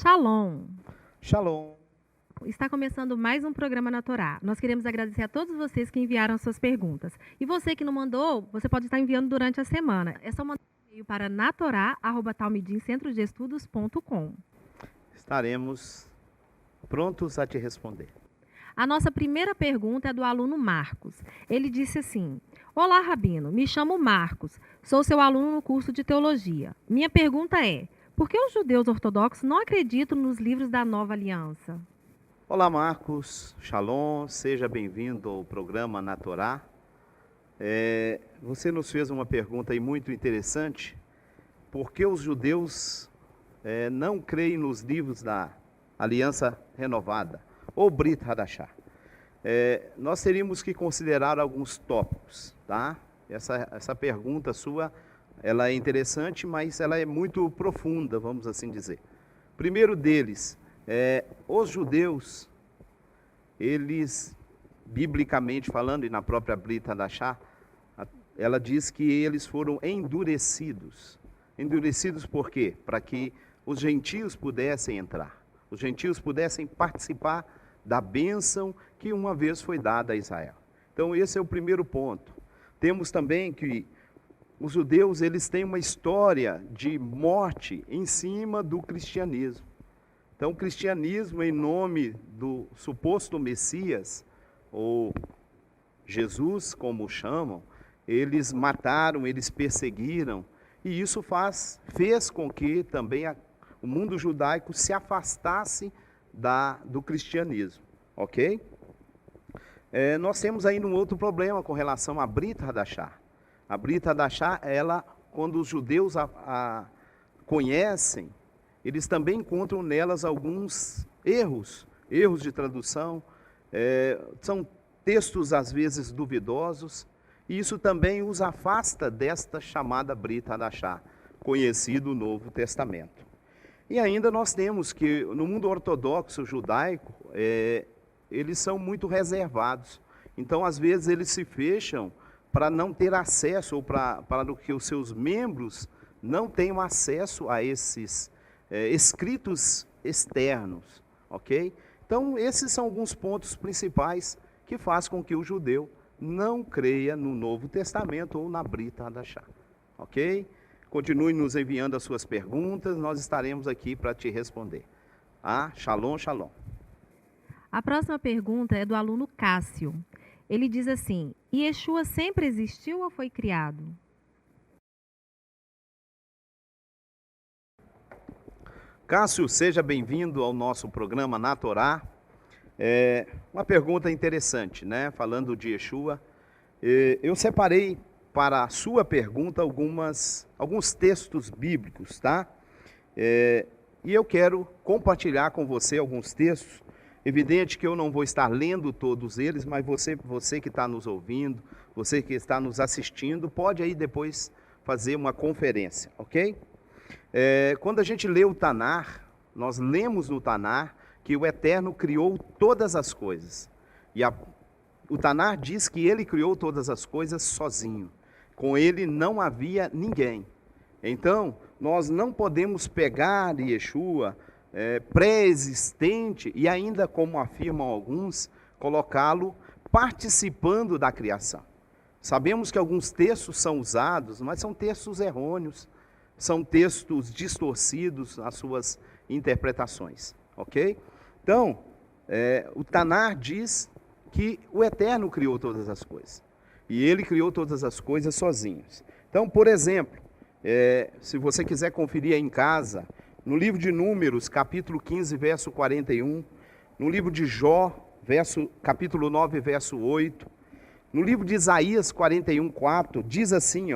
Shalom! Shalom! Está começando mais um programa na Torá. Nós queremos agradecer a todos vocês que enviaram suas perguntas. E você que não mandou, você pode estar enviando durante a semana. É só mandar um e-mail para natorá@talmidimcentrodeestudos.com. Estaremos prontos a te responder. A nossa primeira pergunta é do aluno Marcos. Ele disse assim: Olá, Rabino, me chamo Marcos, sou seu aluno no curso de Teologia. Minha pergunta é: por que os judeus ortodoxos não acreditam nos livros da Nova Aliança? Olá, Marcos, Shalom, seja bem-vindo ao programa na Torá. Você nos fez uma pergunta aí muito interessante. Por que os judeus não creem nos livros da Aliança Renovada, ou Brit Hadashah? Nós teríamos que considerar alguns tópicos, tá? Essa pergunta sua, ela é interessante, mas ela é muito profunda, vamos assim dizer. Primeiro deles, os judeus, eles, biblicamente falando, e na própria Brit Hadashah, ela diz que eles foram endurecidos. Endurecidos por quê? Para que os gentios pudessem entrar, os gentios pudessem participar da bênção que uma vez foi dada a Israel. Então esse é o primeiro ponto. Temos também que os judeus, eles têm uma história de morte em cima do cristianismo. Então o cristianismo, em nome do suposto Messias, ou Jesus, como o chamam, eles mataram, eles perseguiram, e isso fez com que também o mundo judaico se afastasse do cristianismo, ok? Nós temos ainda um outro problema com relação à Brit Hadashah. A Brit Hadashah, ela, quando os judeus a conhecem, eles também encontram nelas alguns erros de tradução, são textos às vezes duvidosos, e isso também os afasta desta chamada Brit Hadashah, conhecido Novo Testamento. E ainda nós temos que, no mundo ortodoxo judaico, eles são muito reservados. Então, às vezes, eles se fecham para não ter acesso, ou para que os seus membros não tenham acesso a esses escritos externos, ok? Então, esses são alguns pontos principais que fazem com que o judeu não creia no Novo Testamento ou na Brit Hadashah, ok? Continue nos enviando as suas perguntas, nós estaremos aqui para te responder. Shalom, shalom. A próxima pergunta é do aluno Cássio. Ele diz assim: Yeshua sempre existiu ou foi criado? Cássio, seja bem-vindo ao nosso programa na Torá. Uma pergunta interessante, né? Falando de Yeshua. Eu separei para a sua pergunta alguns textos bíblicos, tá? E eu quero compartilhar com você alguns textos. Evidente que eu não vou estar lendo todos eles, mas você que está nos ouvindo, você que está nos assistindo, pode aí depois fazer uma conferência, ok? Quando a gente lê o Tanar, nós lemos no Tanar que o Eterno criou todas as coisas. E o Tanar diz que ele criou todas as coisas sozinho. Com ele não havia ninguém. Então, nós não podemos pegar Yeshua pré-existente e ainda, como afirmam alguns, colocá-lo participando da criação. Sabemos que alguns textos são usados, mas são textos errôneos, são textos distorcidos nas suas interpretações, ok? Então, o Tanar diz que o Eterno criou todas as coisas. E ele criou todas as coisas sozinhos. Então, por exemplo, se você quiser conferir aí em casa, no livro de Números, capítulo 15, verso 41, no livro de Jó, capítulo 9, verso 8, no livro de Isaías 41, 4, diz assim,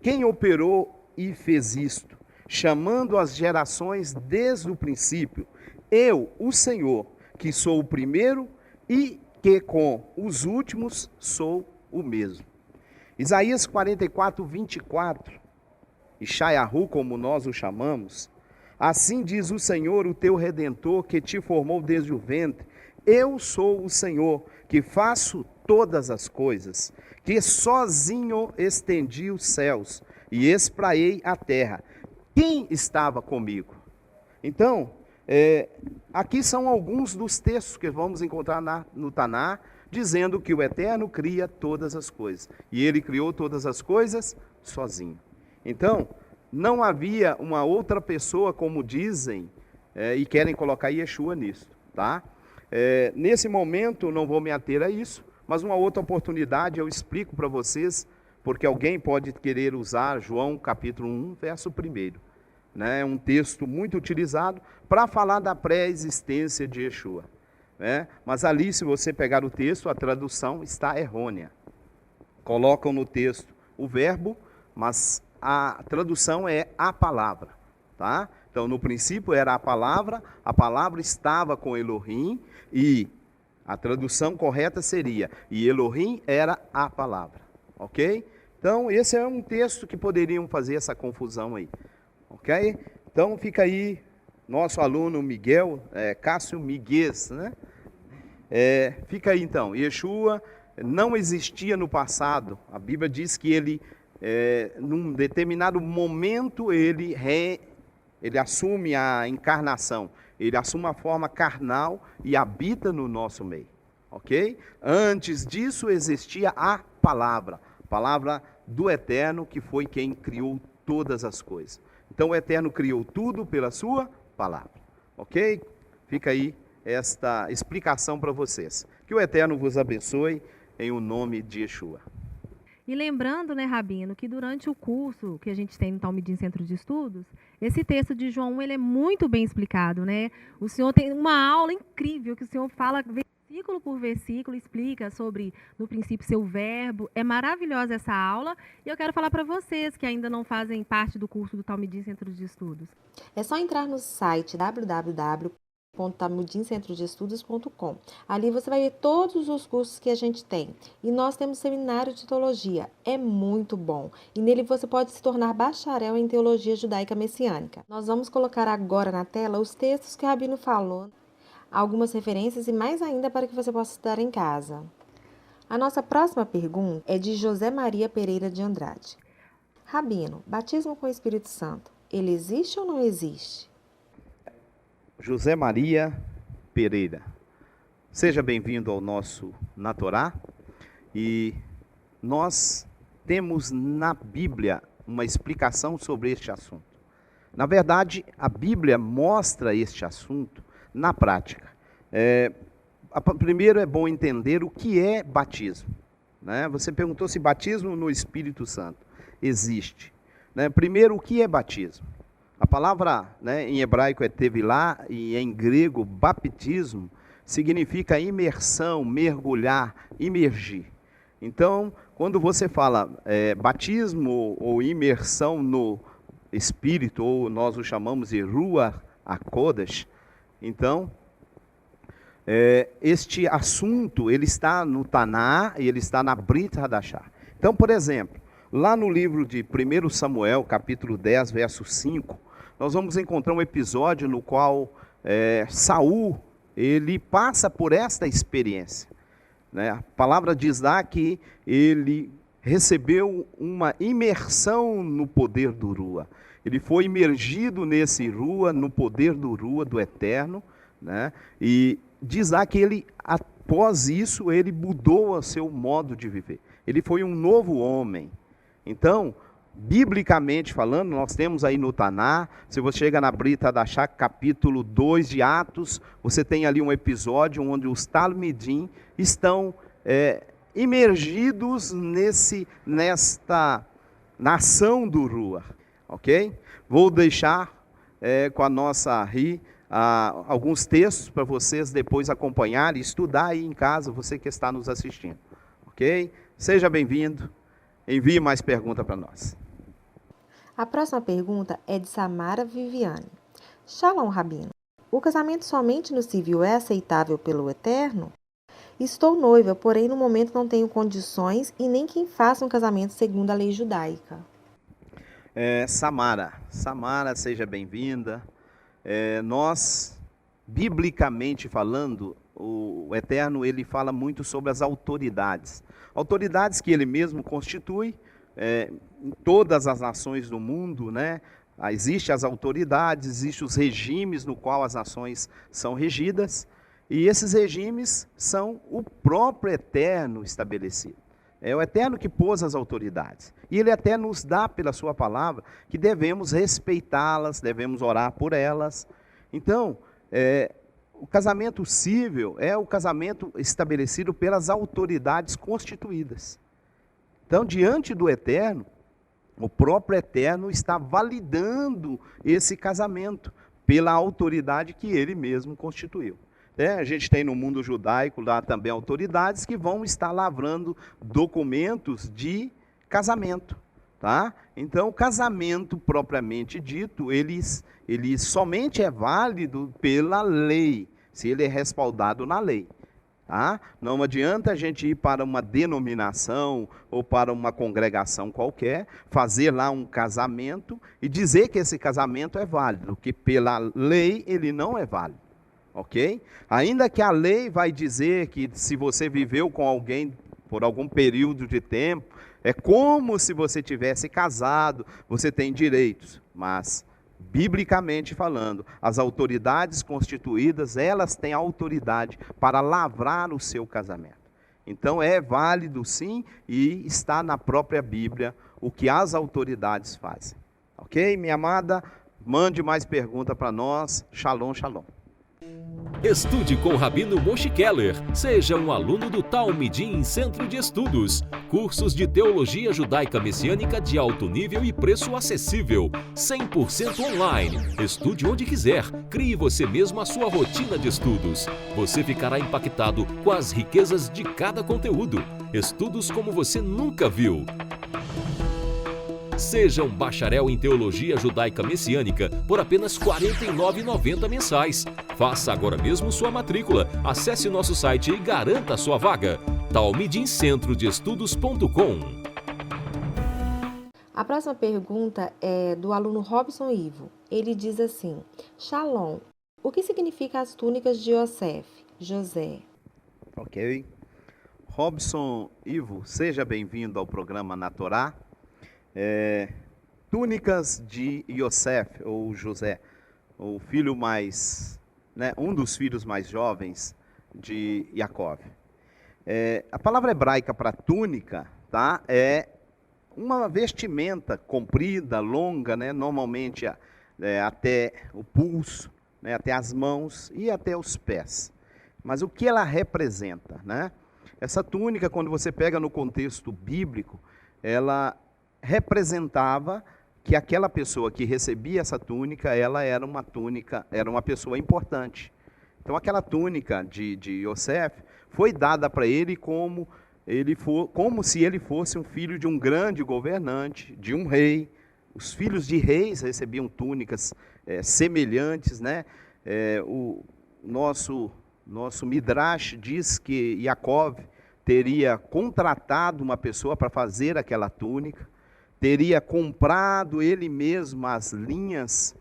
quem operou e fez isto, chamando as gerações desde o princípio, eu, o Senhor, que sou o primeiro e que com os últimos sou o mesmo. Isaías 44, 24, Ishayahu, como nós o chamamos, assim diz o Senhor, o teu Redentor, que te formou desde o ventre, eu sou o Senhor, que faço todas as coisas, que sozinho estendi os céus e espraiei a terra. Quem estava comigo? Então, Aqui são alguns dos textos que vamos encontrar no Taná, dizendo que o Eterno cria todas as coisas. E ele criou todas as coisas sozinho. Então, não havia uma outra pessoa, como dizem, e querem colocar Yeshua nisso, tá? Nesse momento, não vou me ater a isso, mas uma outra oportunidade eu explico para vocês, porque alguém pode querer usar João capítulo 1, verso 1. É um texto muito utilizado para falar da pré-existência de Yeshua. Mas ali, se você pegar o texto, a tradução está errônea. Colocam no texto o verbo, mas a tradução é a palavra. Tá? Então, no princípio era a palavra estava com Elohim, e a tradução correta seria, e Elohim era a palavra. Ok? Então, esse é um texto que poderiam fazer essa confusão aí. Ok? Então, fica aí, nosso aluno Miguel, Cássio Miguez, né? Fica aí então, Yeshua não existia no passado. A Bíblia diz que ele, num determinado momento, ele assume a encarnação. Ele assume a forma carnal e habita no nosso meio. Ok? Antes disso existia a palavra do Eterno, que foi quem criou todas as coisas. Então o Eterno criou tudo pela sua palavra. Ok? Fica aí esta explicação para vocês. Que o Eterno vos abençoe em o nome de Yeshua. E lembrando, né, Rabino, que durante o curso que a gente tem no Talmidim Centro de Estudos, esse texto de João 1, ele é muito bem explicado, né? O senhor tem uma aula incrível que o senhor fala versículo por versículo, explica sobre, no princípio, seu verbo. É maravilhosa essa aula. E eu quero falar para vocês que ainda não fazem parte do curso do Talmidim Centro de Estudos. É só entrar no site www.talmudimcentrodeestudos.com. Ali você vai ver todos os cursos que a gente tem. E nós temos seminário de teologia. É muito bom. E nele você pode se tornar bacharel em teologia judaica messiânica. Nós vamos colocar agora na tela os textos que o Rabino falou, algumas referências e mais ainda para que você possa estudar em casa. A nossa próxima pergunta é de José Maria Pereira de Andrade. Rabino, batismo com o Espírito Santo, ele existe ou não existe? José Maria Pereira, seja bem-vindo ao nosso Na Torá. E nós temos na Bíblia uma explicação sobre este assunto. Na verdade, a Bíblia mostra este assunto na prática. Primeiro é bom entender o que é batismo. Né? Você perguntou se batismo no Espírito Santo existe. Né? Primeiro, o que é batismo? A palavra, né, em hebraico é tevilá e em grego baptismo significa imersão, mergulhar, imergir. Então, quando você fala batismo ou imersão no Espírito, ou nós o chamamos de Ruach HaKodesh, então, este assunto, ele está no Taná e ele está na Brit Hadashah. Então, por exemplo, lá no livro de 1 Samuel, capítulo 10, verso 5, nós vamos encontrar um episódio no qual Saul, ele passa por esta experiência. Né? A palavra diz lá que ele recebeu uma imersão no poder do Rua. Ele foi imergido nesse Rua, no poder do Rua, do Eterno, né? E diz lá que ele, após isso, ele mudou o seu modo de viver. Ele foi um novo homem. Então, biblicamente falando, nós temos aí no Taná, se você chega na Brit Hadashah, capítulo 2 de Atos, você tem ali um episódio onde os Talmidim estão imergidos nesta nação do Ruach, ok? Vou deixar com a nossa Ri alguns textos para vocês depois acompanharem e estudar aí em casa, você que está nos assistindo, ok? Seja bem-vindo, envie mais perguntas para nós. A próxima pergunta é de Samara Viviane. Shalom, Rabino. O casamento somente no civil é aceitável pelo Eterno? Estou noiva, porém no momento não tenho condições e nem quem faça um casamento segundo a lei judaica. Samara, seja bem-vinda. Nós, biblicamente falando, o Eterno, ele fala muito sobre as autoridades. Autoridades que ele mesmo constitui, em todas as nações do mundo, né? Existem as autoridades, existem os regimes no qual as nações são regidas, e esses regimes são o próprio Eterno estabelecido. É o Eterno que pôs as autoridades. E Ele até nos dá pela sua palavra que devemos respeitá-las, devemos orar por elas. Então, o casamento civil é o casamento estabelecido pelas autoridades constituídas. Então, diante do Eterno, o próprio Eterno está validando esse casamento pela autoridade que Ele mesmo constituiu. A gente tem no mundo judaico lá também autoridades que vão estar lavrando documentos de casamento, tá? Então, o casamento propriamente dito, ele somente é válido pela lei, se ele é respaldado na lei. Tá? Não adianta a gente ir para uma denominação ou para uma congregação qualquer, fazer lá um casamento e dizer que esse casamento é válido, que pela lei ele não é válido. Ok? Ainda que a lei vai dizer que se você viveu com alguém por algum período de tempo, é como se você tivesse casado, você tem direitos. Mas, biblicamente falando, as autoridades constituídas, elas têm autoridade para lavrar o seu casamento. Então é válido sim, e está na própria Bíblia o que as autoridades fazem. Ok, minha amada? Mande mais pergunta para nós. Shalom, shalom. Estude com o Rabino Moshe Keller. Seja um aluno do Talmidim Centro de Estudos. Cursos de Teologia Judaica Messiânica de alto nível e preço acessível. 100% online. Estude onde quiser. Crie você mesmo a sua rotina de estudos. Você ficará impactado com as riquezas de cada conteúdo. Estudos como você nunca viu. Seja um bacharel em Teologia Judaica Messiânica por apenas R$ 49,90 mensais. Faça agora mesmo sua matrícula. Acesse nosso site e garanta a sua vaga. talmidimcentrodeestudos.com. A próxima pergunta é do aluno Robson Ivo. Ele diz assim: Shalom, o que significa as túnicas de José? Ok. Robson Ivo, seja bem-vindo ao programa Na Torá. Túnicas de Yosef, ou José, o filho mais, um dos filhos mais jovens de Jacó. A palavra hebraica para túnica, tá, é uma vestimenta comprida, longa, normalmente até o pulso, até as mãos e até os pés. Mas o que ela representa? Essa túnica, quando você pega no contexto bíblico, ela representava que aquela pessoa que recebia essa túnica, ela era uma pessoa importante. Então aquela túnica de Yosef foi dada para ele como se ele fosse um filho de um grande governante, de um rei. Os filhos de reis recebiam túnicas semelhantes, o nosso Midrash diz que Jacó teria contratado uma pessoa para fazer aquela túnica, teria comprado ele mesmo as linhas,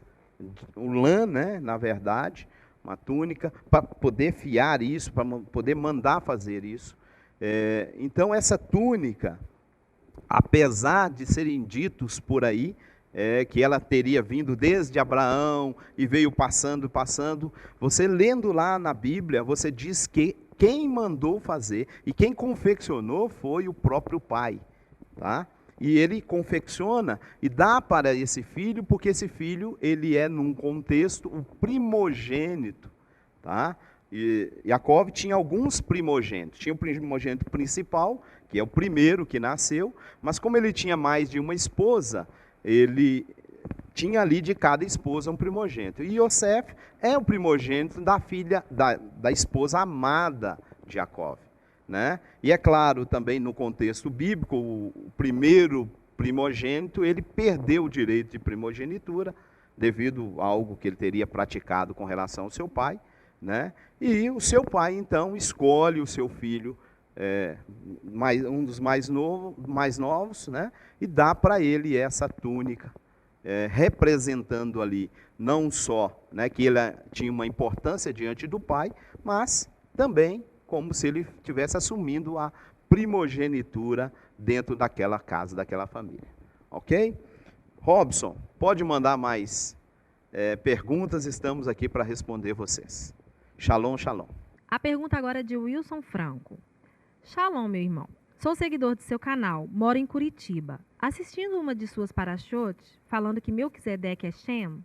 o lã, na verdade, uma túnica, para poder fiar isso, para poder mandar fazer isso. Então essa túnica, apesar de serem ditos por aí, que ela teria vindo desde Abraão e veio passando, você lendo lá na Bíblia, você diz que quem mandou fazer e quem confeccionou foi o próprio pai, tá? E ele confecciona e dá para esse filho, porque esse filho, ele é, num contexto, o primogênito, tá? E Jacó tinha alguns primogênitos. Tinha o primogênito principal, que é o primeiro que nasceu, mas como ele tinha mais de uma esposa, ele tinha ali de cada esposa um primogênito. E Yosef é o primogênito da filha, da esposa amada de Jacó. E é claro, também no contexto bíblico, o primeiro primogênito, ele perdeu o direito de primogenitura, devido a algo que ele teria praticado com relação ao seu pai, e o seu pai, então, escolhe o seu filho, um dos mais novos, e dá para ele essa túnica, representando ali, não só que ele tinha uma importância diante do pai, mas também como se ele estivesse assumindo a primogenitura dentro daquela casa, daquela família. Ok? Robson, pode mandar mais perguntas, estamos aqui para responder vocês. Shalom, shalom. A pergunta agora é de Wilson Franco. Shalom, meu irmão. Sou seguidor de seu canal, moro em Curitiba. Assistindo uma de suas parashot, falando que Melquisedeque é Shem,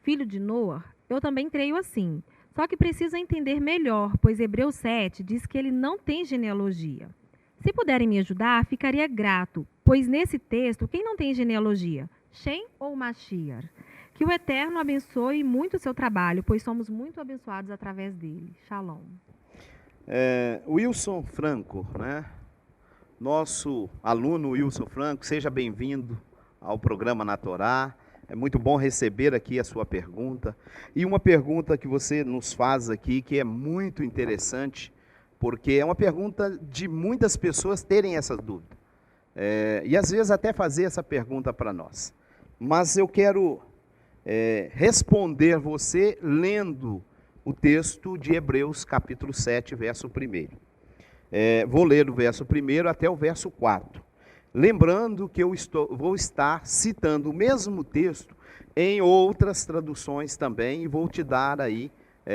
filho de Noah, eu também creio assim. Só que preciso entender melhor, pois Hebreus 7 diz que ele não tem genealogia. Se puderem me ajudar, ficaria grato, pois nesse texto, quem não tem genealogia? Shem ou Mashiach? Que o Eterno abençoe muito o seu trabalho, pois somos muito abençoados através dele. Shalom. Wilson Franco, né? Nosso aluno Wilson Franco, seja bem-vindo ao programa Na Torá. É muito bom receber aqui a sua pergunta. E uma pergunta que você nos faz aqui, que é muito interessante, porque é uma pergunta de muitas pessoas terem essa dúvida. E às vezes até fazer essa pergunta para nós. Mas eu quero responder você lendo o texto de Hebreus capítulo 7, verso 1. Vou ler o verso 1 até o verso 4. Lembrando que eu vou estar citando o mesmo texto em outras traduções também, e vou te dar aí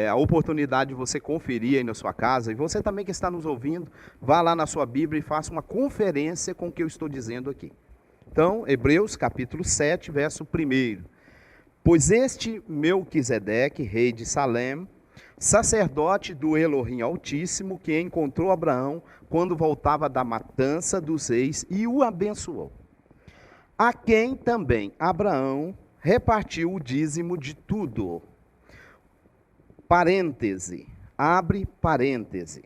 a oportunidade de você conferir aí na sua casa. E você também que está nos ouvindo, vá lá na sua Bíblia e faça uma conferência com o que eu estou dizendo aqui. Então, Hebreus capítulo 7, verso 1. Pois este Melquisedeque, rei de Salém, sacerdote do Elohim Altíssimo, que encontrou Abraão quando voltava da matança dos reis e o abençoou. A quem também Abraão repartiu o dízimo de tudo. Parêntese, abre parêntese.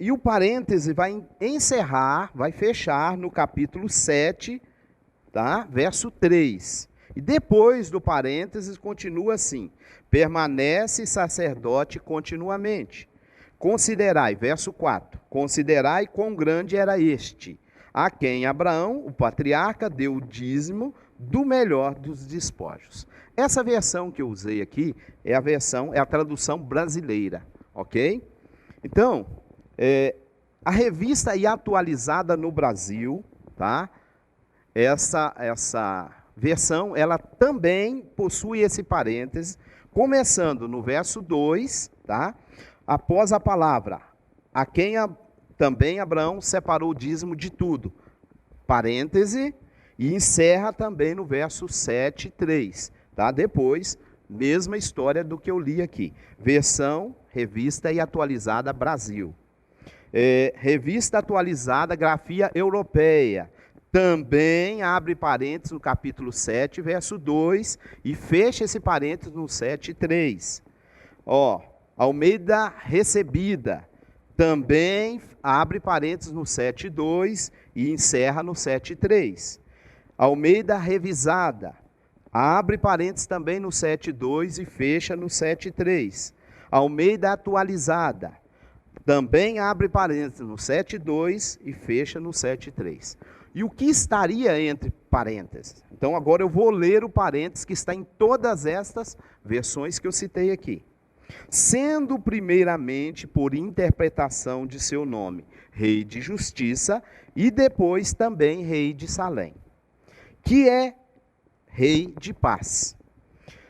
E o parêntese vai encerrar, vai fechar no capítulo 7, tá? Verso 3. E depois do parênteses continua assim: permanece sacerdote continuamente. Considerai, verso 4, considerai quão grande era este, a quem Abraão, o patriarca, deu o dízimo do melhor dos despojos. Essa versão que eu usei aqui é a tradução brasileira, ok? Então, a revista aí atualizada no Brasil, tá? Essa versão, ela também possui esse parêntese, começando no verso 2, tá? Após a palavra, a quem também Abraão separou o dízimo de tudo, parêntese, e encerra também no verso 7, 3, tá? Depois, mesma história do que eu li aqui, versão, revista e atualizada Brasil. Revista atualizada, grafia europeia, também abre parênteses no capítulo 7, verso 2, e fecha esse parênteses no 7, 3. Almeida recebida, também abre parênteses no 7, 2 e encerra no 7, 3. Almeida revisada, abre parênteses também no 7, 2 e fecha no 7, 3. Almeida atualizada, também abre parênteses no 7, 2 e fecha no 7, 3. E o que estaria entre parênteses? Então agora eu vou ler o parênteses que está em todas estas versões que eu citei aqui. Sendo primeiramente por interpretação de seu nome, Rei de Justiça, e depois também Rei de Salém, que é Rei de Paz.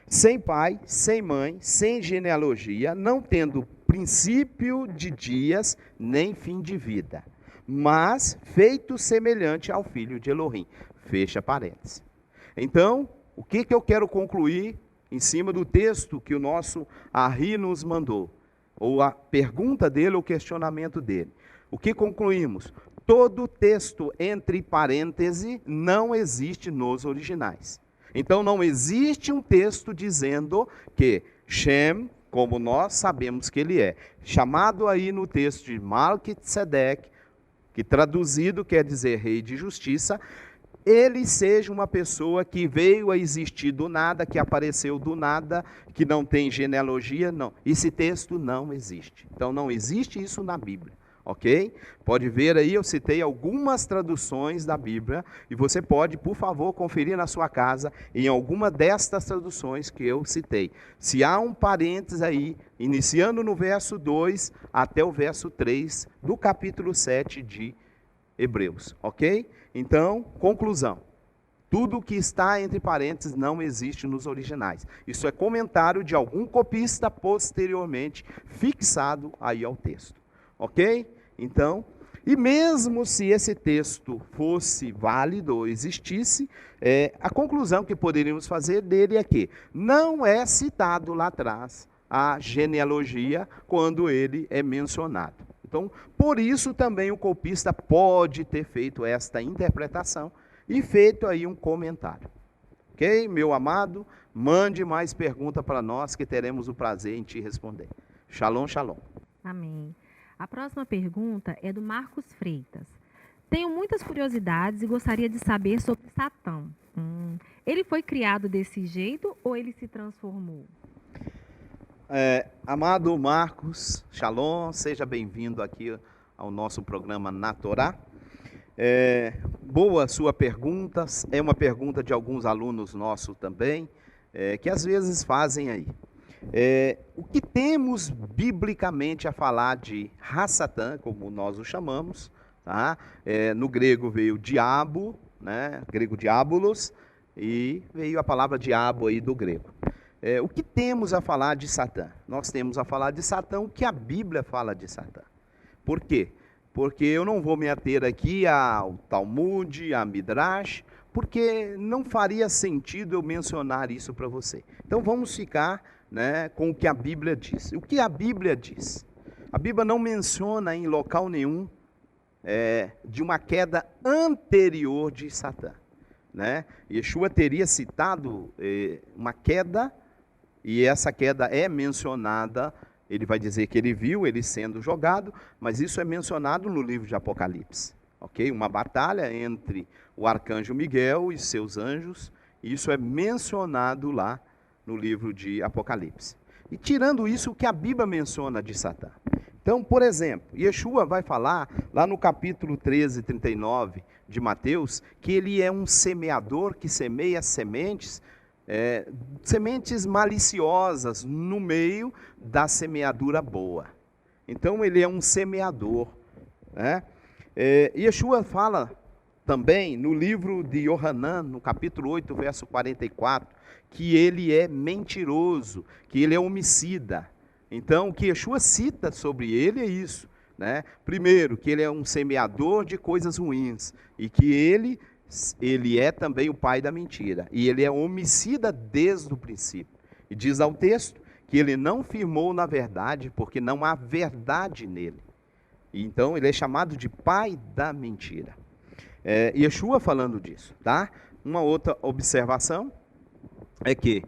Sem pai, sem mãe, sem genealogia, não tendo princípio de dias, nem fim de vida, mas feito semelhante ao filho de Elohim. Fecha parênteses. Então, o que eu quero concluir em cima do texto que o nosso Ari nos mandou? Ou a pergunta dele, ou o questionamento dele. O que concluímos? Todo texto entre parênteses não existe nos originais. Então, não existe um texto dizendo que Shem, como nós sabemos que ele é, chamado aí no texto de Melquisedeque, que traduzido quer dizer rei de justiça, ele seja uma pessoa que veio a existir do nada, que apareceu do nada, que não tem genealogia, não. Esse texto não existe. Então não existe isso na Bíblia, ok? Pode ver aí, eu citei algumas traduções da Bíblia, e você pode, por favor, conferir na sua casa, em alguma destas traduções que eu citei. Se há um parênteses aí, iniciando no verso 2 até o verso 3 do capítulo 7 de Hebreus, ok? Então, conclusão. Tudo que está entre parênteses não existe nos originais. Isso é comentário de algum copista posteriormente fixado aí ao texto. Ok? Então, e mesmo se esse texto fosse válido ou existisse, a conclusão que poderíamos fazer dele é que não é citado lá atrás a genealogia quando ele é mencionado. Então, por isso também o copista pode ter feito esta interpretação e feito aí um comentário. Ok, meu amado? Mande mais pergunta para nós que teremos o prazer em te responder. Shalom, shalom. Amém. A próxima pergunta é do Marcos Freitas. Tenho muitas curiosidades e gostaria de saber sobre Satã. Ele foi criado desse jeito ou ele se transformou? Amado Marcos, shalom, seja bem-vindo aqui ao nosso programa Na Torá. Boa sua pergunta, é uma pergunta de alguns alunos nossos também, que às vezes fazem aí. O que temos biblicamente a falar de Satã, como nós o chamamos, tá? No grego veio diabo, né? Grego diabolos, e veio a palavra diabo aí do grego. O que temos a falar de Satã? Nós temos a falar de Satã o que a Bíblia fala de Satã. Por quê? Porque eu não vou me ater aqui ao Talmud, a Midrash, porque não faria sentido eu mencionar isso para você. Então vamos ficar, né, com o que a Bíblia diz. O que a Bíblia diz? A Bíblia não menciona em local nenhum de uma queda anterior de Satã, né? Yeshua teria citado uma queda, e essa queda é mencionada. Ele vai dizer que ele viu ele sendo jogado, mas isso é mencionado no livro de Apocalipse. Ok? Uma batalha entre o arcanjo Miguel e seus anjos, e isso é mencionado lá no livro de Apocalipse. E tirando isso, o que a Bíblia menciona de Satã? Então, por exemplo, Yeshua vai falar lá no capítulo 13, 39 de Mateus, que ele é um semeador que semeia sementes, sementes maliciosas no meio da semeadura boa. Então ele é um semeador, né? Yeshua fala também no livro de Yohanan, no capítulo 8, verso 44, que ele é mentiroso, que ele é homicida. Então o que Yeshua cita sobre ele é isso, né? Primeiro, que ele é um semeador de coisas ruins, e que ele é também o pai da mentira, e ele é homicida desde o princípio. E diz ao texto que ele não firmou na verdade, porque não há verdade nele. E então ele é chamado de pai da mentira. Yeshua falando disso, tá? Uma outra observação é que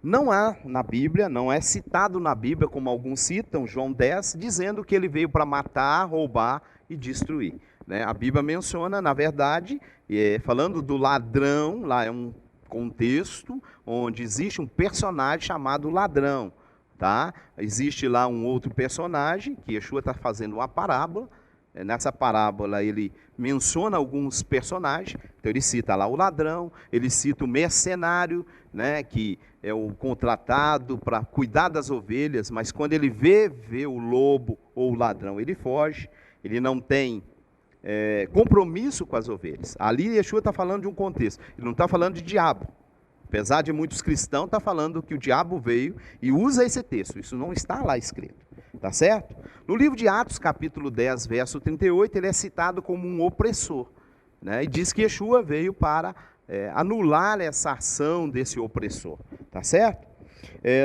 não há na Bíblia, não é citado na Bíblia, como alguns citam, João 10, dizendo que ele veio para matar, roubar e destruir. A Bíblia menciona, na verdade, falando do ladrão, lá é um contexto onde existe um personagem chamado ladrão, tá? Existe lá um outro personagem, que Yeshua está fazendo uma parábola. Nessa parábola ele menciona alguns personagens, então ele cita lá o ladrão, ele cita o mercenário, né, que é o contratado para cuidar das ovelhas, mas quando ele vê o lobo ou o ladrão, ele foge, ele não tem compromisso com as ovelhas. Ali Yeshua está falando de um contexto, ele não está falando de diabo. Apesar de muitos cristãos estar falando que o diabo veio e usa esse texto, isso não está lá escrito, tá certo? No livro de Atos, capítulo 10, verso 38, ele é citado como um opressor, né? E diz que Yeshua veio para anular essa ação desse opressor, tá certo?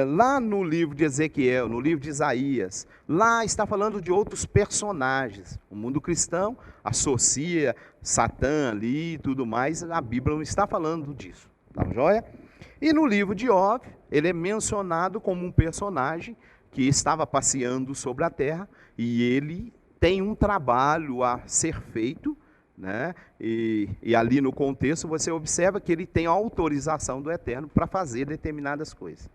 Lá no livro de Ezequiel, no livro de Isaías, lá está falando de outros personagens. O mundo cristão associa Satã ali e tudo mais, a Bíblia não está falando disso, tá joia? E no livro de Job, ele é mencionado como um personagem que estava passeando sobre a terra, e ele tem um trabalho a ser feito, né? E ali no contexto você observa que ele tem a autorização do Eterno para fazer determinadas coisas.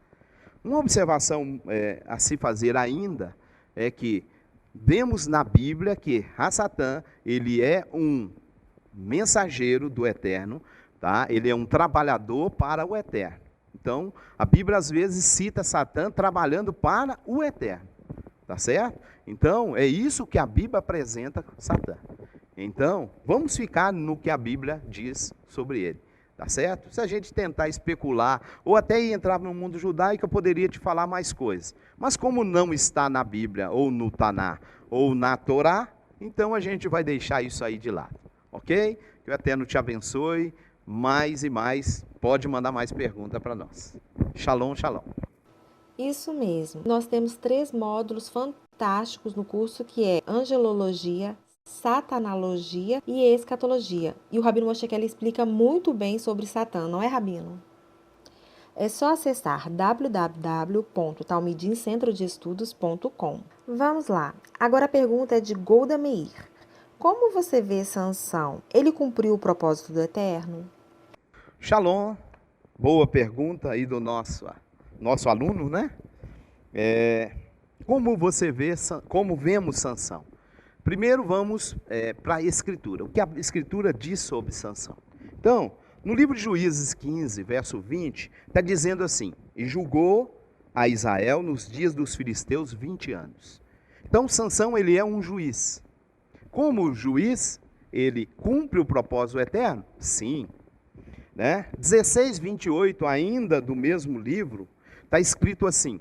Uma observação a se fazer ainda é que vemos na Bíblia que Satã, ele é um mensageiro do Eterno, tá? Ele é um trabalhador para o Eterno. Então, a Bíblia às vezes cita Satã trabalhando para o Eterno, tá certo? Então, é isso que a Bíblia apresenta Satã. Então, vamos ficar no que a Bíblia diz sobre ele. tá certo? Se a gente tentar especular, ou até entrar no mundo judaico, eu poderia te falar mais coisas. Mas como não está na Bíblia, ou no Taná, ou na Torá, então a gente vai deixar isso aí de lado, ok? Que o Eterno te abençoe mais e mais. Pode mandar mais perguntas para nós. Shalom, shalom. Isso mesmo. Nós temos 3 módulos fantásticos no curso, que é Angelologia, Satanologia e Escatologia. E o Rabino Moshe Keller explica muito bem sobre Satã, não é, Rabino? É só acessar www.talmidincentrodeestudos.com. Vamos lá. Agora a pergunta é de Golda Meir. Como você vê Sansão? Ele cumpriu o propósito do Eterno? Shalom. Boa pergunta aí do nosso aluno, né? Como você vê, como vemos Sansão? Primeiro vamos para a Escritura. O que a Escritura diz sobre Sansão? Então, no livro de Juízes 15, verso 20, está dizendo assim: e julgou a Israel nos dias dos filisteus 20 anos. Então, Sansão, ele é um juiz. Como juiz, ele cumpre o propósito eterno? Sim. 16, 28, ainda do mesmo livro, está escrito assim: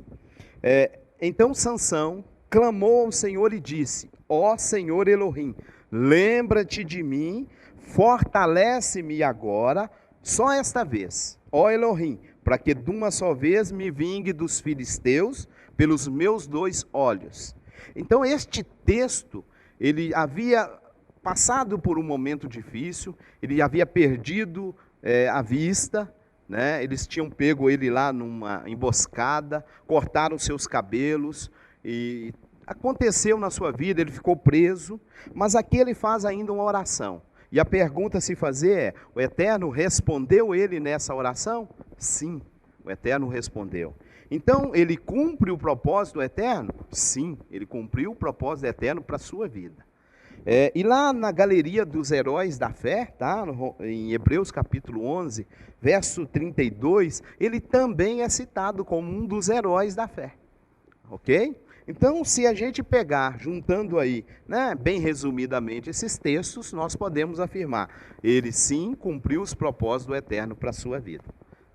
então Sansão clamou ao Senhor e disse: ó Senhor Elohim, lembra-te de mim, fortalece-me agora, só esta vez, ó Elohim, para que de uma só vez me vingue dos filisteus pelos meus 2 olhos. Então este texto, ele havia passado por um momento difícil, ele havia perdido a vista, né? Eles tinham pego ele lá numa emboscada, cortaram seus cabelos, e aconteceu na sua vida, ele ficou preso, mas aqui ele faz ainda uma oração. E a pergunta a se fazer é: o Eterno respondeu ele nessa oração? Sim, o Eterno respondeu. Então, ele cumpre o propósito eterno? Sim, ele cumpriu o propósito eterno para a sua vida. E lá na galeria dos heróis da fé, tá? Em Hebreus capítulo 11, verso 32, ele também é citado como um dos heróis da fé. Ok? Então, se a gente pegar, juntando aí, né, bem resumidamente esses textos, nós podemos afirmar: ele sim cumpriu os propósitos do eterno para a sua vida.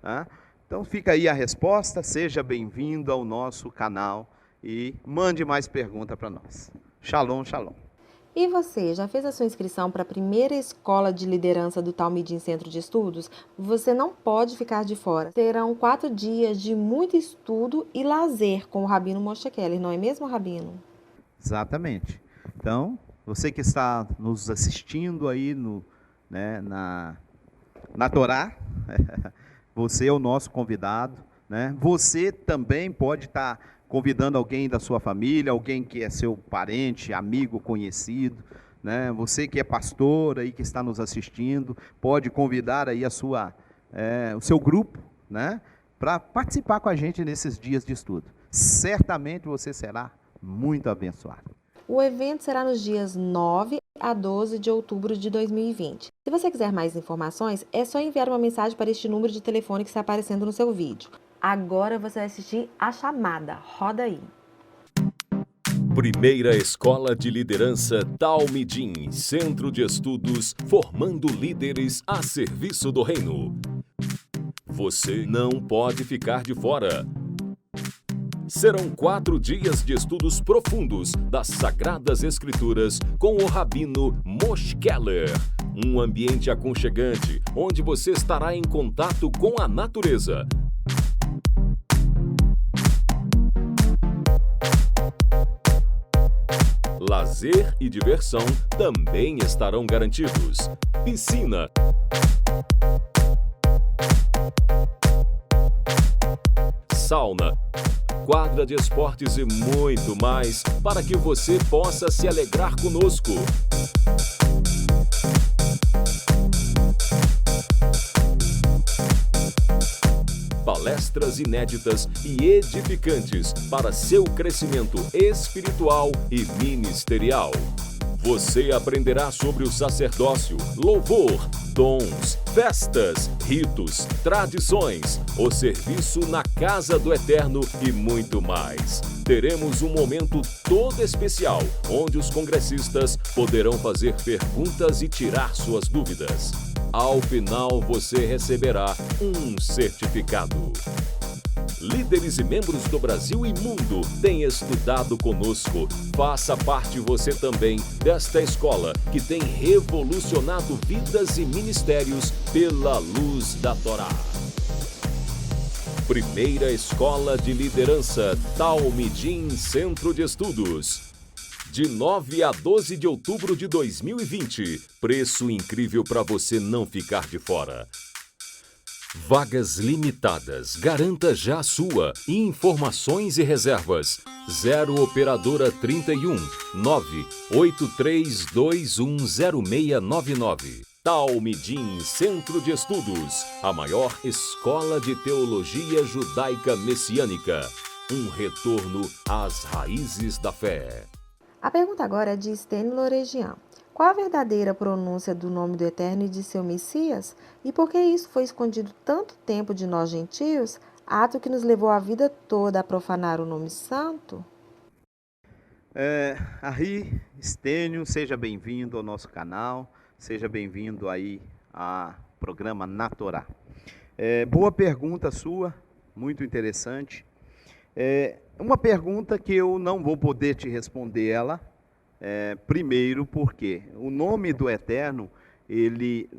Tá? Então fica aí a resposta, seja bem-vindo ao nosso canal e mande mais perguntas para nós. Shalom, shalom. E você, já fez a sua inscrição para a primeira escola de liderança do Talmidim Centro de Estudos? Você não pode ficar de fora. Serão 4 dias de muito estudo e lazer com o Rabino Moshe Keller, não é mesmo, Rabino? Exatamente. Então, você que está nos assistindo aí na Torá, você é o nosso convidado, né? Você também pode estar convidando alguém da sua família, alguém que é seu parente, amigo, conhecido, né? Você que é pastor aí que está nos assistindo, pode convidar aí o seu grupo, né? Para participar com a gente nesses dias de estudo. Certamente você será muito abençoado. O evento será nos dias 9 a 12 de outubro de 2020. Se você quiser mais informações, é só enviar uma mensagem para este número de telefone que está aparecendo no seu vídeo. Agora você vai assistir a chamada. Roda aí. Primeira Escola de Liderança Talmidim, Centro de Estudos, formando líderes a serviço do reino. Você não pode ficar de fora. Serão 4 dias de estudos profundos das Sagradas Escrituras com o Rabino Moshe Keller. Um ambiente aconchegante, onde você estará em contato com a natureza. Lazer e diversão também estarão garantidos. Piscina, sauna, quadra de esportes e muito mais para que você possa se alegrar conosco. Palestras inéditas e edificantes para seu crescimento espiritual e ministerial. Você aprenderá sobre o sacerdócio, louvor, dons, festas, ritos, tradições, o serviço na casa do Eterno e muito mais. Teremos um momento todo especial, onde os congressistas poderão fazer perguntas e tirar suas dúvidas. Ao final, você receberá um certificado. Líderes e membros do Brasil e mundo têm estudado conosco. Faça parte você também desta escola que tem revolucionado vidas e ministérios pela luz da Torá. Primeira Escola de Liderança Talmidim Centro de Estudos. De 9 a 12 de outubro de 2020. Preço incrível para você não ficar de fora. Vagas limitadas. Garanta já a sua. Informações e reservas. 0 Operadora 31 983210699. Talmidim Centro de Estudos. A maior escola de teologia judaica messiânica. Um retorno às raízes da fé. A pergunta agora é de Estênio Loregian. Qual a verdadeira pronúncia do nome do Eterno e de seu Messias? E por que isso foi escondido tanto tempo de nós gentios, ato que nos levou a vida toda a profanar o nome santo? Aí, Estênio, seja bem-vindo ao nosso canal, seja bem-vindo aí ao programa Na Torá. Boa pergunta sua, muito interessante. Uma pergunta que eu não vou poder te responder ela, primeiro porque o nome do Eterno, ele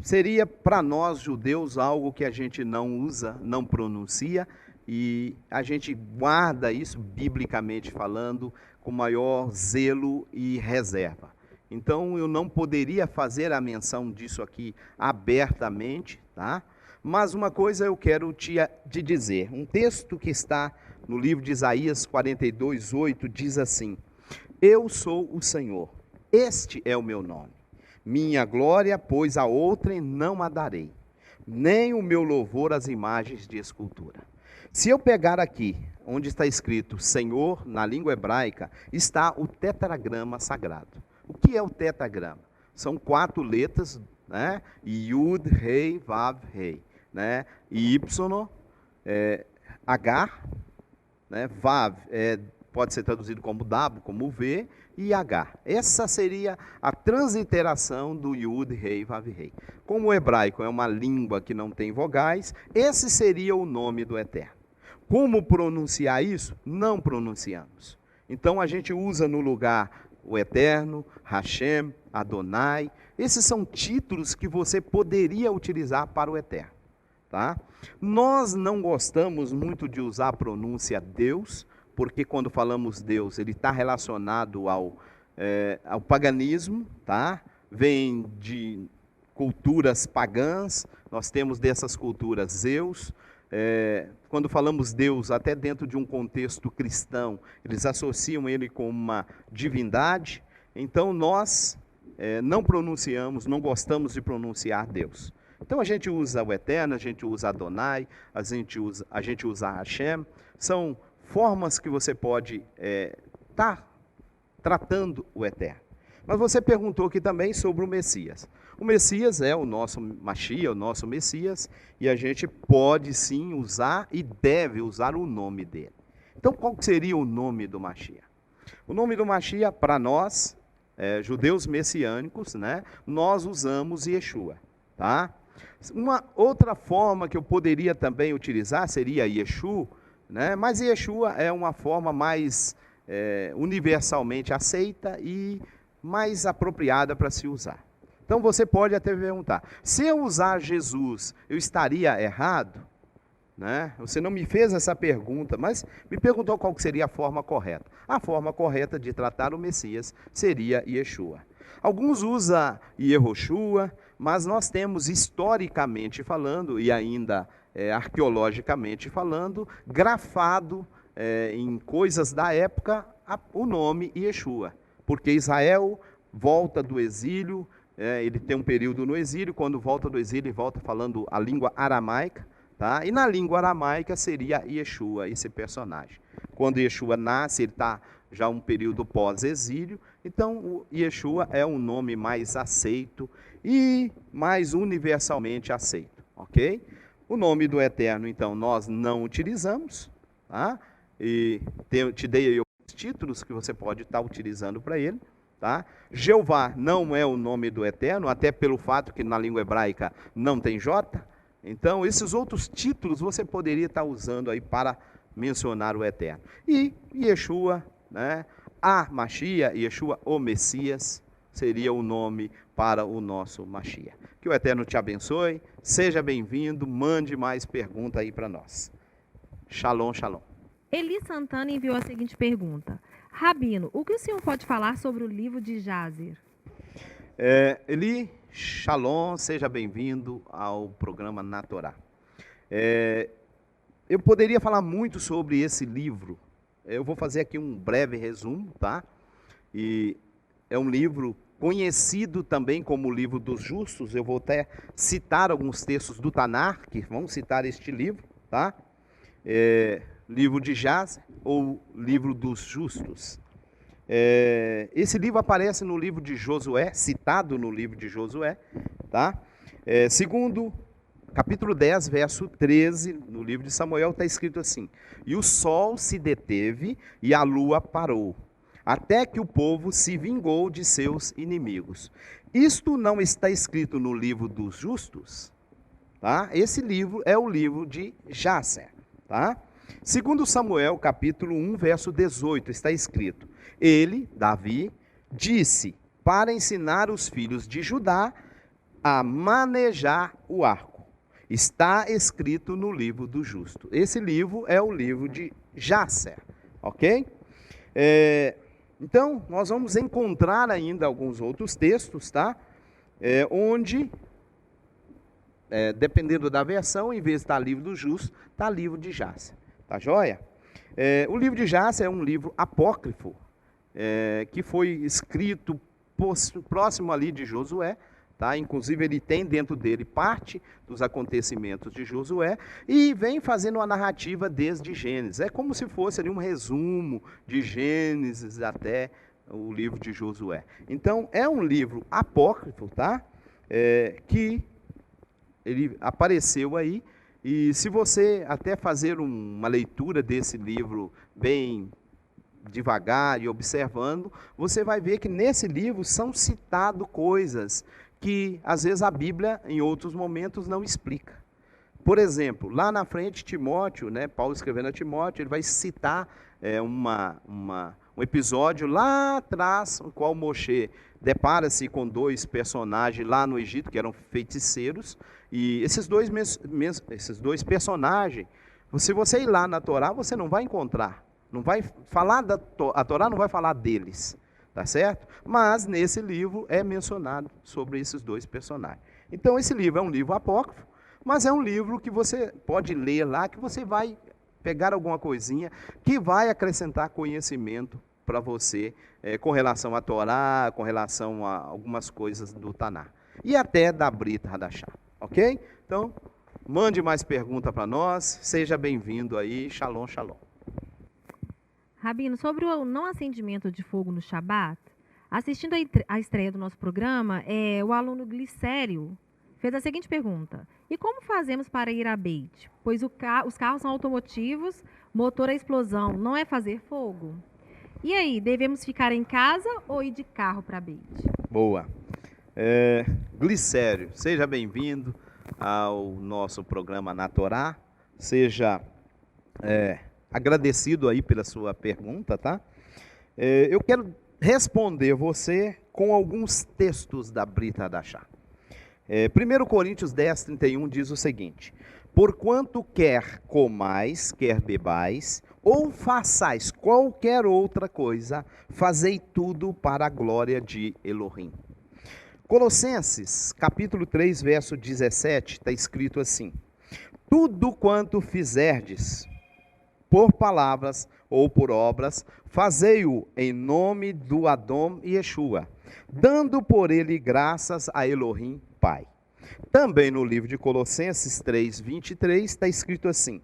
seria para nós judeus algo que a gente não usa, não pronuncia, e a gente guarda isso, biblicamente falando, com maior zelo e reserva. Então eu não poderia fazer a menção disso aqui abertamente, tá? Mas uma coisa eu quero te dizer, um texto que está no livro de Isaías 42:8 diz assim: Eu sou o Senhor, este é o meu nome. Minha glória, pois a outrem não a darei, nem o meu louvor às imagens de escultura. Se eu pegar aqui, onde está escrito Senhor, na língua hebraica, está o tetragrama sagrado. O que é o tetragrama? São 4 letras, né? Yud, Rei, Vav, Rei, né? Y, H, né? Vav, pode ser traduzido como W, como V, e H. Essa seria a transliteração do Yud, Rei, Vav, Rei. Como o hebraico é uma língua que não tem vogais, esse seria o nome do Eterno. Como pronunciar isso? Não pronunciamos. Então a gente usa no lugar o Eterno, Hashem, Adonai. Esses são títulos que você poderia utilizar para o Eterno. Tá? Nós não gostamos muito de usar a pronúncia Deus, porque quando falamos Deus, ele está relacionado ao paganismo, tá? Vem de culturas pagãs, nós temos dessas culturas Zeus. Quando falamos Deus, até dentro de um contexto cristão, eles associam ele com uma divindade. Então nós não pronunciamos, não gostamos de pronunciar Deus. Então a gente usa o Eterno, a gente usa Adonai, a gente usa Hashem. São formas que você pode estar tratando o Eterno. Mas você perguntou aqui também sobre o Messias. O Messias é o nosso Mashiach, o nosso Messias, e a gente pode sim usar e deve usar o nome dele. Então qual seria o nome do Mashiach? O nome do Mashiach, para nós, judeus messiânicos, né, nós usamos Yeshua. Tá? Uma outra forma que eu poderia também utilizar seria Yeshu, né? Mas Yeshua é uma forma mais universalmente aceita e mais apropriada para se usar. Então você pode até perguntar, se eu usar Jesus, eu estaria errado? Né? Você não me fez essa pergunta, mas me perguntou qual seria a forma correta. A forma correta de tratar o Messias seria Yeshua. Alguns usam Yehoshua, mas nós temos historicamente falando, e ainda arqueologicamente falando, grafado em coisas da época o nome Yeshua. Porque Israel volta do exílio, ele tem um período no exílio, quando volta do exílio ele volta falando a língua aramaica, tá? E na língua aramaica seria Yeshua, esse personagem. Quando Yeshua nasce, ele está já um período pós-exílio, então o Yeshua é um nome mais aceito e mais universalmente aceito, ok? O nome do Eterno, então, nós não utilizamos, tá? E te dei aí os títulos que você pode estar utilizando para ele, tá? Jeová não é o nome do Eterno, até pelo fato que na língua hebraica não tem J. Então, esses outros títulos você poderia estar usando aí para mencionar o Eterno. E Yeshua, né? A Mashiach, Yeshua, o Messias, seria o nome para o nosso Mashiach. Que o Eterno te abençoe, seja bem-vindo, mande mais pergunta aí para nós. Shalom, shalom. Eli Santana enviou a seguinte pergunta. Rabino, o que o senhor pode falar sobre o livro de Jazer? Eli, shalom, seja bem-vindo ao programa Na Torá. Eu poderia falar muito sobre esse livro. Eu vou fazer aqui um breve resumo, tá? E é um livro conhecido também como o livro dos justos. Eu vou até citar alguns textos do Tanar, que vão citar este livro, tá? Livro de Jazer ou livro dos justos. Esse livro aparece no livro de Josué, citado no livro de Josué, tá? Segundo capítulo 10, verso 13, no livro de Samuel, está escrito assim: e o sol se deteve e a lua parou, até que o povo se vingou de seus inimigos. Isto não está escrito no livro dos justos, tá? Esse livro é o livro de Jazer, tá? Segundo Samuel, capítulo 1, verso 18, está escrito: ele, Davi, disse para ensinar os filhos de Judá a manejar o arco. Está escrito no livro do justo. Esse livro é o livro de Jazer, ok? Então, nós vamos encontrar ainda alguns outros textos, tá? Onde, dependendo da versão, em vez de estar livro do justo, está livro de Jazer. Tá joia? O livro de Jazer é um livro apócrifo, que foi escrito próximo ali de Josué, tá? Inclusive ele tem dentro dele parte dos acontecimentos de Josué e vem fazendo uma narrativa desde Gênesis. É como se fosse ali um resumo de Gênesis até o livro de Josué. Então é um livro apócrifo, tá? Que ele apareceu aí. E se você até fazer uma leitura desse livro bem devagar e observando, você vai ver que nesse livro são citadas coisas que às vezes a Bíblia em outros momentos não explica. Por exemplo, lá na frente Timóteo, né, Paulo escrevendo a Timóteo, ele vai citar um episódio lá atrás, no qual Moshe depara-se com dois personagens lá no Egito, que eram feiticeiros, e esses dois personagens, se você ir lá na Torá, você não vai encontrar, não vai falar a Torá não vai falar deles, tá certo? Mas nesse livro é mencionado sobre esses dois personagens. Então esse livro é um livro apócrifo, mas é um livro que você pode ler lá, que você vai pegar alguma coisinha que vai acrescentar conhecimento para você com relação à Torá, com relação a algumas coisas do Tanar. E até da Brit Hadashah, ok? Então, mande mais pergunta para nós, seja bem-vindo aí, shalom, shalom. Rabino, sobre o não acendimento de fogo no Shabat, assistindo a estreia do nosso programa, o aluno Glicério fez a seguinte pergunta: e como fazemos para ir a Beit? Pois os carros são automotivos, motor a explosão, não é fazer fogo? E aí, devemos ficar em casa ou ir de carro para Beit? Boa. Glicério, seja bem-vindo ao nosso programa Na Torá. Seja agradecido aí pela sua pergunta, tá? Eu quero responder você com alguns textos da Brit Hadashah. 1 Coríntios 10, 31 diz o seguinte: porquanto quer comais, quer bebais, ou façais qualquer outra coisa, fazei tudo para a glória de Elohim. Colossenses, capítulo 3, verso 17, está escrito assim: tudo quanto fizerdes, por palavras ou por obras, fazei-o em nome do Adom Yeshua, dando por ele graças a Elohim Pai. Também no livro de Colossenses 3, 23, está escrito assim: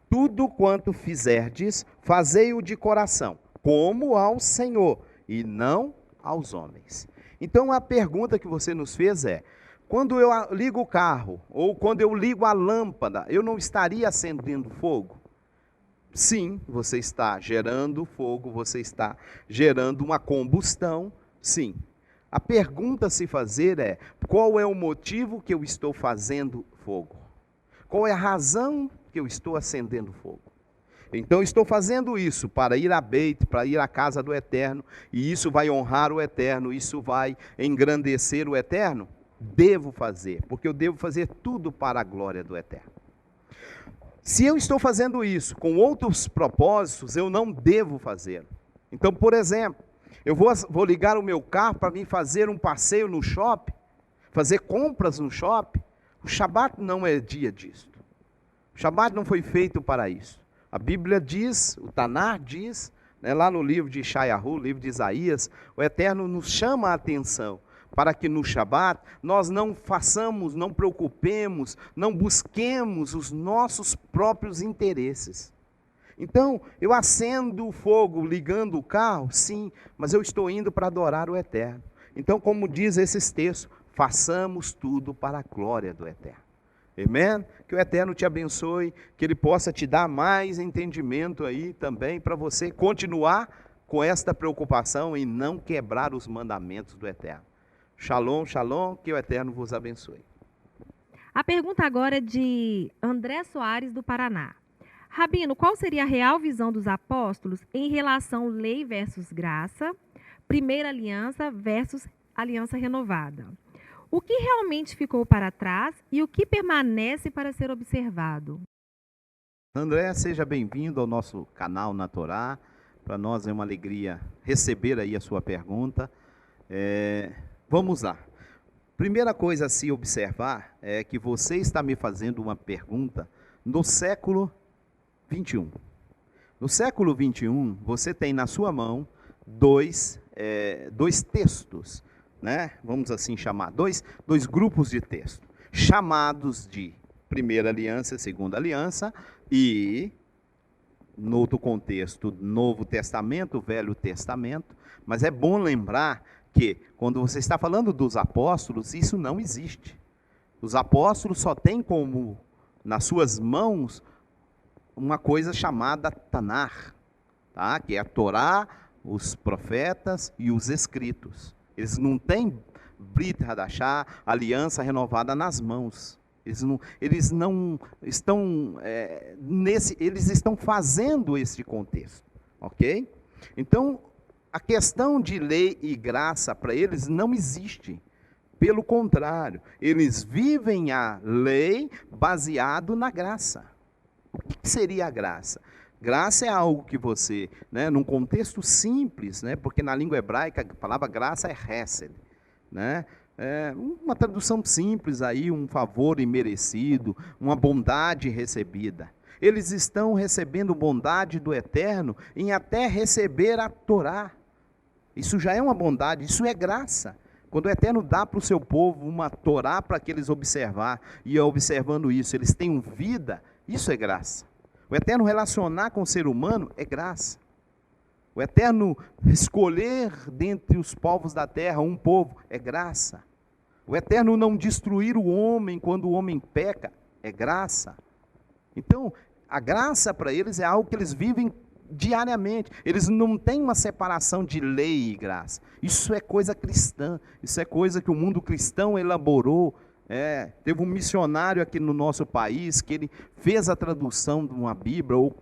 tudo quanto fizerdes, fazei-o de coração, como ao Senhor, e não aos homens. Então a pergunta que você nos fez é: quando eu ligo o carro, ou quando eu ligo a lâmpada, eu não estaria acendendo fogo? Sim, você está gerando fogo, você está gerando uma combustão, Sim. A pergunta a se fazer é: qual é o motivo que eu estou fazendo fogo? Qual é a razão que eu estou acendendo fogo? Então, estou fazendo isso para ir a Beit, para ir à casa do Eterno, e isso vai honrar o Eterno, isso vai engrandecer o Eterno? Devo fazer, porque eu devo fazer tudo para a glória do Eterno. Se eu estou fazendo isso com outros propósitos, eu não devo fazê-lo. Então, por exemplo, eu vou ligar o meu carro para vir fazer um passeio no shopping, fazer compras no shopping. O Shabat não é dia disso. O Shabat não foi feito para isso. A Bíblia diz, o Tanar diz, né, lá no livro de Yeshayahu, livro de Isaías, o Eterno nos chama a atenção para que no Shabat nós não façamos, não preocupemos, não busquemos os nossos próprios interesses. Então, eu acendo o fogo ligando o carro, sim, mas eu estou indo para adorar o Eterno. Então, como diz esses textos, façamos tudo para a glória do Eterno. Amém? Que o Eterno te abençoe, que Ele possa te dar mais entendimento aí também, para você continuar com esta preocupação em não quebrar os mandamentos do Eterno. Shalom, shalom, que o Eterno vos abençoe. A pergunta agora é de André Soares, do Paraná. Rabino, qual seria a real visão dos apóstolos em relação lei versus graça, primeira aliança versus aliança renovada? O que realmente ficou para trás e o que permanece para ser observado? André, seja bem-vindo ao nosso canal na Torá. Para nós é uma alegria receber aí a sua pergunta. Vamos lá. Primeira coisa a se observar é que você está me fazendo uma pergunta no século 21. No século 21, você tem na sua mão dois textos, né? Vamos assim chamar, dois grupos de texto, chamados de Primeira Aliança e Segunda Aliança, e, no outro contexto, Novo Testamento, Velho Testamento. Mas é bom lembrar que, quando você está falando dos apóstolos, isso não existe. Os apóstolos só têm como, nas suas mãos, uma coisa chamada Tanar, tá? Que é a Torá, os profetas e os escritos. Eles não têm Brit Hadashah, aliança renovada nas mãos. Eles não estão eles estão fazendo esse contexto, ok? Então, a questão de lei e graça para eles não existe. Pelo contrário, eles vivem a lei baseado na graça. O que seria a graça? Graça é algo que você, né, num contexto simples, né, porque na língua hebraica a palavra graça é hesed, né, uma tradução simples aí, um favor imerecido, uma bondade recebida. Eles estão recebendo bondade do Eterno em até receber a Torá. Isso já é uma bondade, isso é graça. Quando o Eterno dá para o seu povo uma Torá para que eles observar, e observando isso, eles tenham vida, isso é graça. O Eterno relacionar com o ser humano é graça. O Eterno escolher dentre os povos da terra um povo é graça. O Eterno não destruir o homem quando o homem peca é graça. Então, a graça para eles é algo que eles vivem diariamente. Eles não têm uma separação de lei e graça. Isso é coisa cristã. Isso é coisa que o mundo cristão elaborou. Teve um missionário aqui no nosso país que ele fez a tradução de uma Bíblia, ou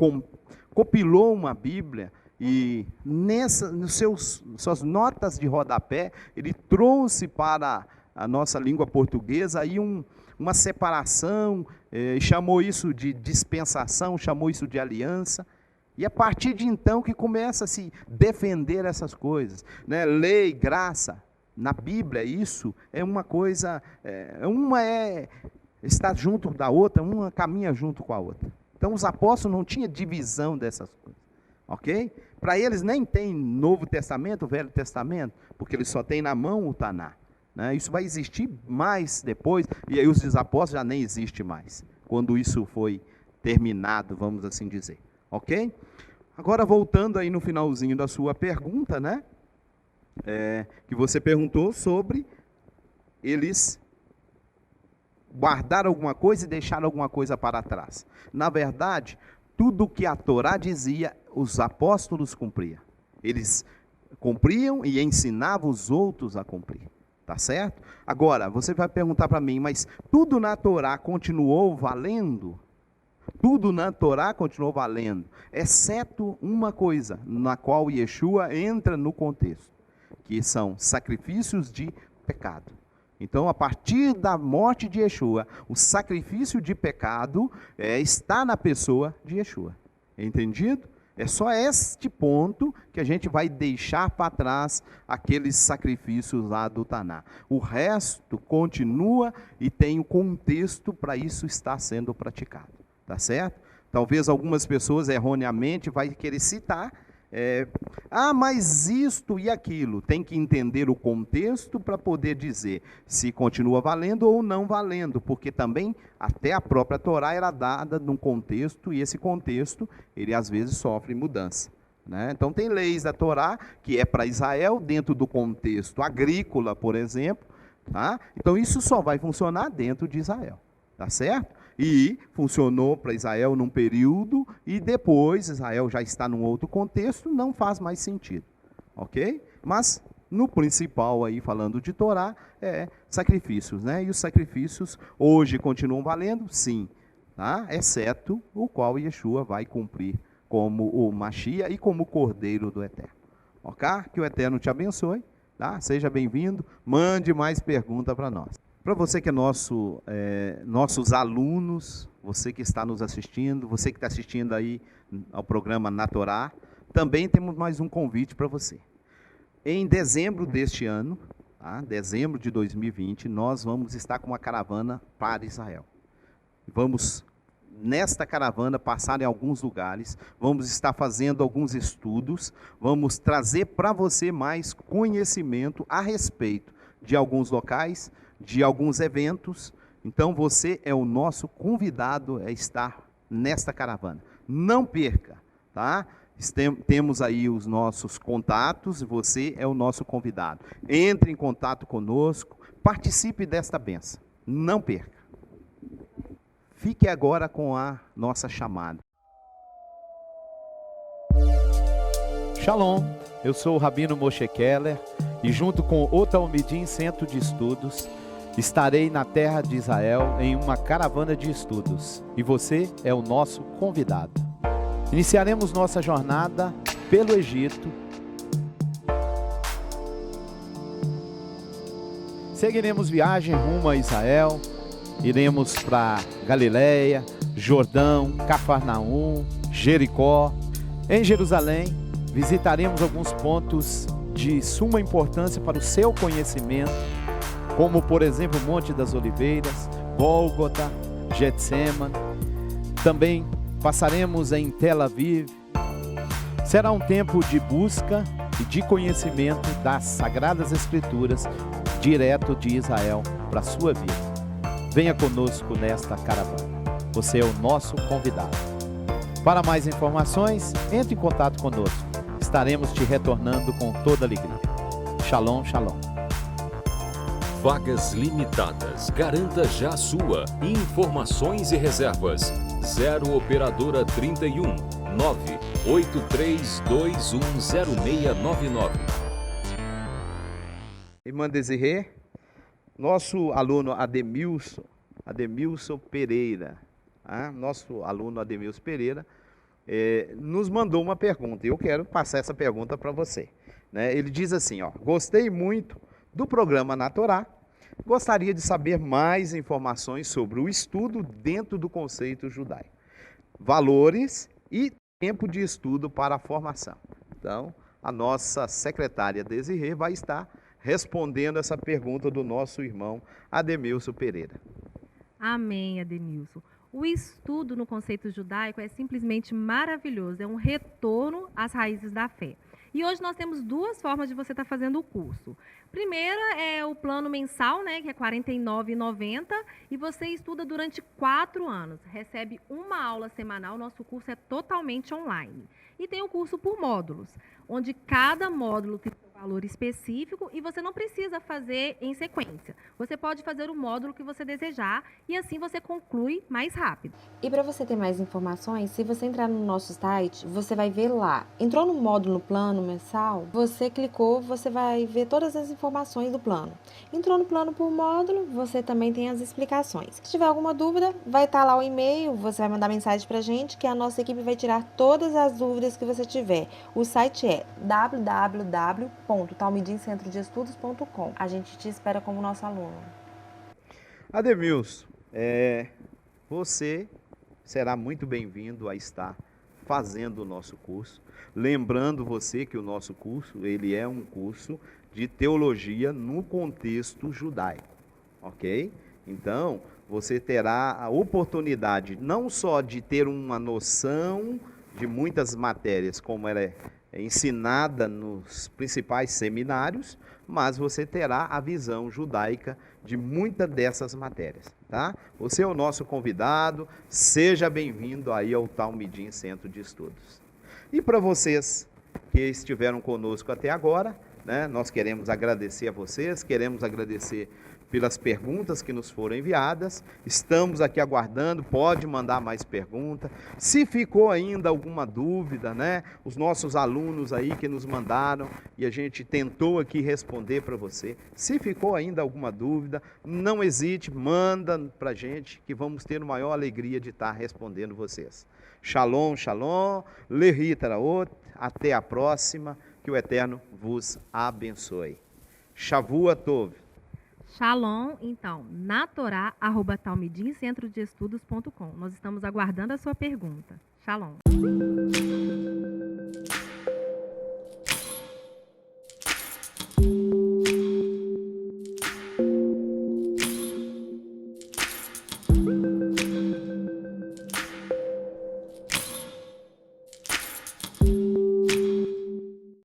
compilou uma Bíblia, e suas notas de rodapé, ele trouxe para a nossa língua portuguesa aí uma separação, chamou isso de dispensação, chamou isso de aliança. E a partir de então que começa a se defender essas coisas, né? Lei, graça. Na Bíblia, isso é uma coisa, uma está junto da outra, uma caminha junto com a outra. Então, os apóstolos não tinham divisão dessas coisas, ok? Para eles nem tem Novo Testamento, Velho Testamento, porque eles só têm na mão o Taná, né? Isso vai existir mais depois, e aí os apóstolos já nem existe mais, quando isso foi terminado, vamos assim dizer, ok? Agora, voltando aí no finalzinho da sua pergunta, né? Que você perguntou sobre eles guardar alguma coisa e deixar alguma coisa para trás. Na verdade, tudo que a Torá dizia, os apóstolos cumpriam. Eles cumpriam e ensinavam os outros a cumprir. Tá certo? Agora, você vai perguntar para mim, mas tudo na Torá continuou valendo? Tudo na Torá continuou valendo, exceto uma coisa, na qual Yeshua entra no contexto, que são sacrifícios de pecado. Então, a partir da morte de Yeshua, o sacrifício de pecado está na pessoa de Yeshua. Entendido? É só este ponto que a gente vai deixar para trás aqueles sacrifícios lá do Taná. O resto continua e tem o contexto para isso estar sendo praticado. Tá certo? Talvez algumas pessoas erroneamente vai querer citar, mas isto e aquilo. Tem que entender o contexto para poder dizer se continua valendo ou não valendo, porque também até a própria Torá era dada num contexto, e esse contexto, ele às vezes sofre mudança. Né? Então tem leis da Torá que é para Israel, dentro do contexto agrícola, por exemplo. Tá? Então isso só vai funcionar dentro de Israel. Tá certo? E funcionou para Israel num período, e depois Israel já está num outro contexto, não faz mais sentido. Ok? Mas no principal aí, falando de Torá, sacrifícios, né? E os sacrifícios hoje continuam valendo? Sim. Tá? Exceto o qual Yeshua vai cumprir como o Mashiach e como o Cordeiro do Eterno. Ok? Que o Eterno te abençoe. Tá? Seja bem-vindo. Mande mais perguntas para nós. Para você que é nossos alunos, você que está nos assistindo, você que está assistindo aí ao programa Na Torá, também temos mais um convite para você. Em dezembro deste ano, tá? Dezembro de 2020, nós vamos estar com uma caravana para Israel. Vamos, nesta caravana, passar em alguns lugares, vamos estar fazendo alguns estudos, vamos trazer para você mais conhecimento a respeito de alguns locais, de alguns eventos. Então você é o nosso convidado a estar nesta caravana. Não perca, tá? Temos aí os nossos contatos, você é o nosso convidado. Entre em contato conosco, participe desta bênção. Não perca. Fique agora com a nossa chamada. Shalom, eu sou o Rabino Moshe Keller e junto com o Talmidim Centro de Estudos, estarei na terra de Israel em uma caravana de estudos e você é o nosso convidado. Iniciaremos nossa jornada pelo Egito. Seguiremos viagem rumo a Israel, iremos para Galileia, Jordão, Cafarnaum, Jericó. Em Jerusalém, visitaremos alguns pontos de suma importância para o seu conhecimento, como por exemplo o Monte das Oliveiras, Gólgota, Getsemane. Também passaremos em Tel Aviv. Será um tempo de busca e de conhecimento das Sagradas Escrituras, direto de Israel para a sua vida. Venha conosco nesta caravana. Você é o nosso convidado. Para mais informações, entre em contato conosco. Estaremos te retornando com toda alegria. Shalom, shalom. Vagas limitadas. Garanta já a sua. Informações e reservas. 0 Operadora 31 983210699. Irmã Desirê, nosso aluno Ademilson Pereira, nos mandou uma pergunta, e eu quero passar essa pergunta para você. Né? Ele diz assim, gostei muito do programa Na Torá, gostaria de saber mais informações sobre o estudo dentro do conceito judaico, valores e tempo de estudo para a formação. Então, a nossa secretária Desirê vai estar respondendo essa pergunta do nosso irmão Ademilson Pereira. Amém, Ademilson. O estudo no conceito judaico é simplesmente maravilhoso, é um retorno às raízes da fé. E hoje nós temos duas formas de você estar fazendo o curso. Primeira é o plano mensal, né, que é R$ 49,90, e você estuda durante 4 anos. Recebe uma aula semanal, nosso curso é totalmente online. E tem o curso por módulos, onde cada módulo tem valor específico e você não precisa fazer em sequência. Você pode fazer o módulo que você desejar e assim você conclui mais rápido. E para você ter mais informações, se você entrar no nosso site, você vai ver lá. Entrou no módulo plano mensal, você clicou, você vai ver todas as informações do plano. Entrou no plano por módulo, você também tem as explicações. Se tiver alguma dúvida, vai estar lá o e-mail, você vai mandar mensagem para a gente que a nossa equipe vai tirar todas as dúvidas que você tiver. O site é www.talmidincentrodeestudos.com. A gente te espera como nosso aluno. Ademilson, você será muito bem-vindo a estar fazendo o nosso curso. Lembrando você que o nosso curso, ele é um curso de teologia no contexto judaico, ok? Então, você terá a oportunidade não só de ter uma noção de muitas matérias, como ela é ensinada nos principais seminários, mas você terá a visão judaica de muitas dessas matérias, tá? Você é o nosso convidado, seja bem-vindo aí ao Talmidim Centro de Estudos. E para vocês que estiveram conosco até agora, né, nós queremos agradecer a vocês, queremos agradecer pelas perguntas que nos foram enviadas. Estamos aqui aguardando, pode mandar mais perguntas. Se ficou ainda alguma dúvida, né? Os nossos alunos aí que nos mandaram e a gente tentou aqui responder para você. Se ficou ainda alguma dúvida, não hesite, manda para a gente que vamos ter a maior alegria de estar respondendo vocês. Shalom, shalom, lehi taraot, até a próxima, que o Eterno vos abençoe. Shavua Tov. Shalom, então, na Torá, @talmidincentrodeestudos.com. Nós estamos aguardando a sua pergunta. Shalom.